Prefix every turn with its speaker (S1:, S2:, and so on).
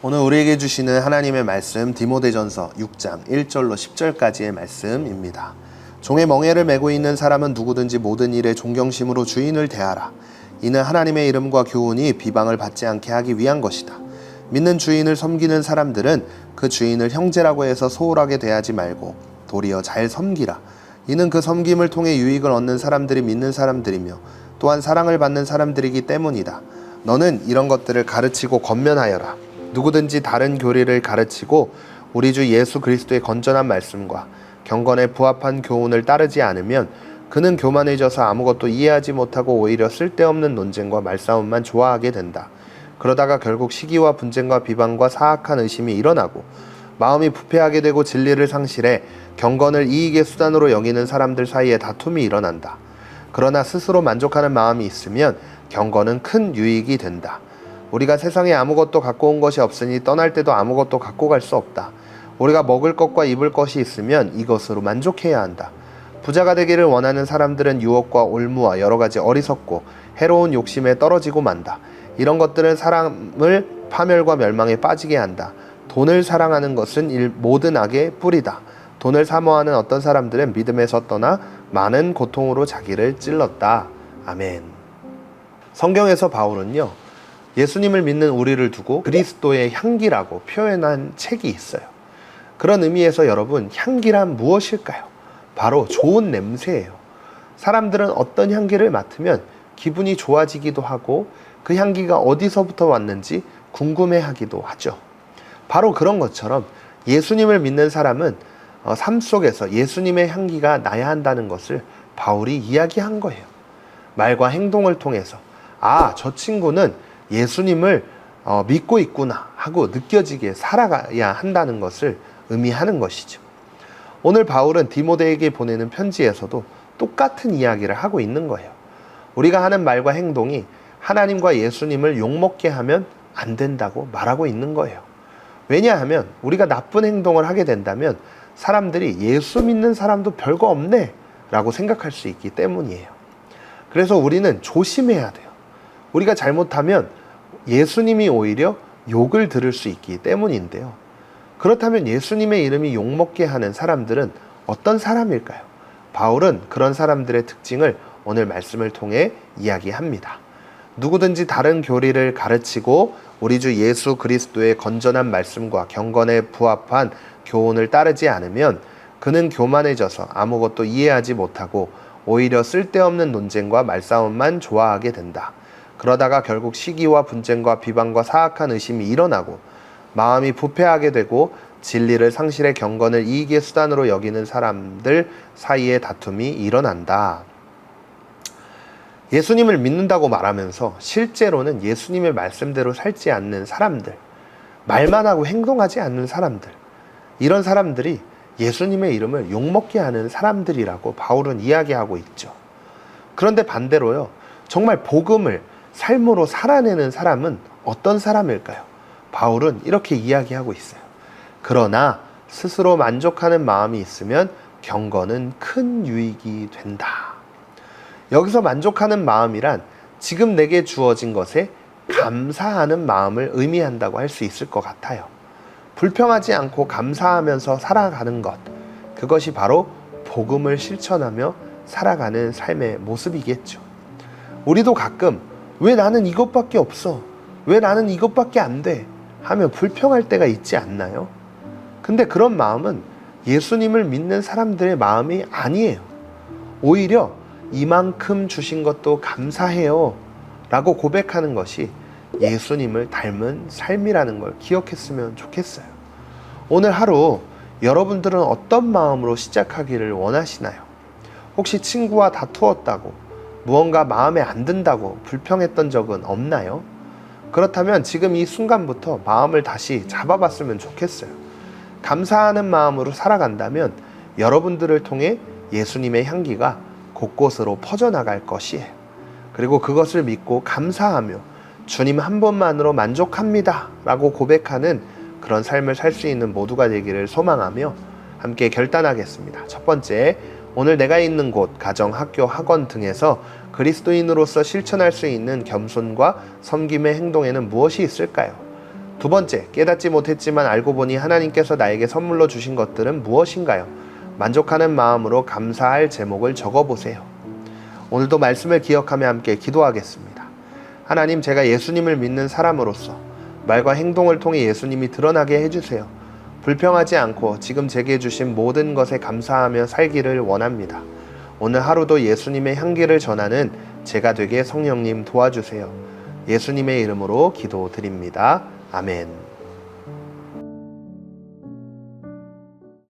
S1: 오늘 우리에게 주시는 하나님의 말씀 디모데전서 6장 1절로 10절까지의 말씀입니다. 종의 멍에를 메고 있는 사람은 누구든지 모든 일에 존경심으로 주인을 대하라. 이는 하나님의 이름과 교훈이 비방을 받지 않게 하기 위한 것이다. 믿는 주인을 섬기는 사람들은 그 주인을 형제라고 해서 소홀하게 대하지 말고 도리어 잘 섬기라. 이는 그 섬김을 통해 유익을 얻는 사람들이 믿는 사람들이며 또한 사랑을 받는 사람들이기 때문이다. 너는 이런 것들을 가르치고 권면하여라. 누구든지 다른 교리를 가르치고 우리 주 예수 그리스도의 건전한 말씀과 경건에 부합한 교훈을 따르지 않으면 그는 교만해져서 아무것도 이해하지 못하고 오히려 쓸데없는 논쟁과 말싸움만 좋아하게 된다. 그러다가 결국 시기와 분쟁과 비방과 사악한 의심이 일어나고 마음이 부패하게 되고 진리를 상실해 경건을 이익의 수단으로 여기는 사람들 사이에 다툼이 일어난다. 그러나 스스로 만족하는 마음이 있으면 경건은 큰 유익이 된다. 우리가 세상에 아무것도 갖고 온 것이 없으니 떠날 때도 아무것도 갖고 갈 수 없다. 우리가 먹을 것과 입을 것이 있으면 이것으로 만족해야 한다. 부자가 되기를 원하는 사람들은 유혹과 올무와 여러 가지 어리석고 해로운 욕심에 떨어지고 만다. 이런 것들은 사람을 파멸과 멸망에 빠지게 한다. 돈을 사랑하는 것은 모든 악의 뿌리다. 돈을 사모하는 어떤 사람들은 믿음에서 떠나 많은 고통으로 자기를 찔렀다. 아멘. 성경에서 바울은요, 예수님을 믿는 우리를 두고 그리스도의 향기라고 표현한 책이 있어요. 그런 의미에서 여러분, 향기란 무엇일까요? 바로 좋은 냄새예요. 사람들은 어떤 향기를 맡으면 기분이 좋아지기도 하고 그 향기가 어디서부터 왔는지 궁금해하기도 하죠. 바로 그런 것처럼 예수님을 믿는 사람은 삶 속에서 예수님의 향기가 나야 한다는 것을 바울이 이야기한 거예요. 말과 행동을 통해서 저 친구는 예수님을 믿고 있구나 하고 느껴지게 살아가야 한다는 것을 의미하는 것이죠. 오늘 바울은 디모데에게 보내는 편지에서도 똑같은 이야기를 하고 있는 거예요. 우리가 하는 말과 행동이 하나님과 예수님을 욕먹게 하면 안 된다고 말하고 있는 거예요. 왜냐하면 우리가 나쁜 행동을 하게 된다면 사람들이 예수 믿는 사람도 별거 없네 라고 생각할 수 있기 때문이에요. 그래서 우리는 조심해야 돼요. 우리가 잘못하면 예수님이 오히려 욕을 들을 수 있기 때문인데요. 그렇다면 예수님의 이름이 욕먹게 하는 사람들은 어떤 사람일까요? 바울은 그런 사람들의 특징을 오늘 말씀을 통해 이야기합니다. 누구든지 다른 교리를 가르치고 우리 주 예수 그리스도의 건전한 말씀과 경건에 부합한 교훈을 따르지 않으면 그는 교만해져서 아무것도 이해하지 못하고 오히려 쓸데없는 논쟁과 말싸움만 좋아하게 된다. 그러다가 결국 시기와 분쟁과 비방과 사악한 의심이 일어나고 마음이 부패하게 되고 진리를 상실해 경건을 이익의 수단으로 여기는 사람들 사이에 다툼이 일어난다. 예수님을 믿는다고 말하면서 실제로는 예수님의 말씀대로 살지 않는 사람들, 말만 하고 행동하지 않는 사람들, 이런 사람들이 예수님의 이름을 욕먹게 하는 사람들이라고 바울은 이야기하고 있죠. 그런데 반대로요, 정말 복음을 삶으로 살아내는 사람은 어떤 사람일까요? 바울은 이렇게 이야기하고 있어요. 그러나 스스로 만족하는 마음이 있으면 경건은 큰 유익이 된다. 여기서 만족하는 마음이란 지금 내게 주어진 것에 감사하는 마음을 의미한다고 할 수 있을 것 같아요. 불평하지 않고 감사하면서 살아가는 것, 그것이 바로 복음을 실천하며 살아가는 삶의 모습이겠죠. 우리도 가끔 왜 나는 이것밖에 없어? 왜 나는 이것밖에 안 돼? 하며 불평할 때가 있지 않나요? 근데 그런 마음은 예수님을 믿는 사람들의 마음이 아니에요. 오히려 이만큼 주신 것도 감사해요 라고 고백하는 것이 예수님을 닮은 삶이라는 걸 기억했으면 좋겠어요. 오늘 하루 여러분들은 어떤 마음으로 시작하기를 원하시나요? 혹시 친구와 다투었다고, 무언가 마음에 안 든다고 불평했던 적은 없나요? 그렇다면 지금 이 순간부터 마음을 다시 잡아봤으면 좋겠어요. 감사하는 마음으로 살아간다면 여러분들을 통해 예수님의 향기가 곳곳으로 퍼져나갈 것이에요. 그리고 그것을 믿고 감사하며 주님 한 분만으로 만족합니다 라고 고백하는 그런 삶을 살 수 있는 모두가 되기를 소망하며 함께 결단하겠습니다. 첫 번째, 오늘 내가 있는 곳, 가정, 학교, 학원 등에서 그리스도인으로서 실천할 수 있는 겸손과 섬김의 행동에는 무엇이 있을까요? 두 번째, 깨닫지 못했지만 알고 보니 하나님께서 나에게 선물로 주신 것들은 무엇인가요? 만족하는 마음으로 감사할 제목을 적어보세요. 오늘도 말씀을 기억하며 함께 기도하겠습니다. 하나님, 제가 예수님을 믿는 사람으로서 말과 행동을 통해 예수님이 드러나게 해주세요. 불평하지 않고 지금 제게 주신 모든 것에 감사하며 살기를 원합니다. 오늘 하루도 예수님의 향기를 전하는 제가 되게 성령님 도와주세요. 예수님의 이름으로 기도드립니다. 아멘.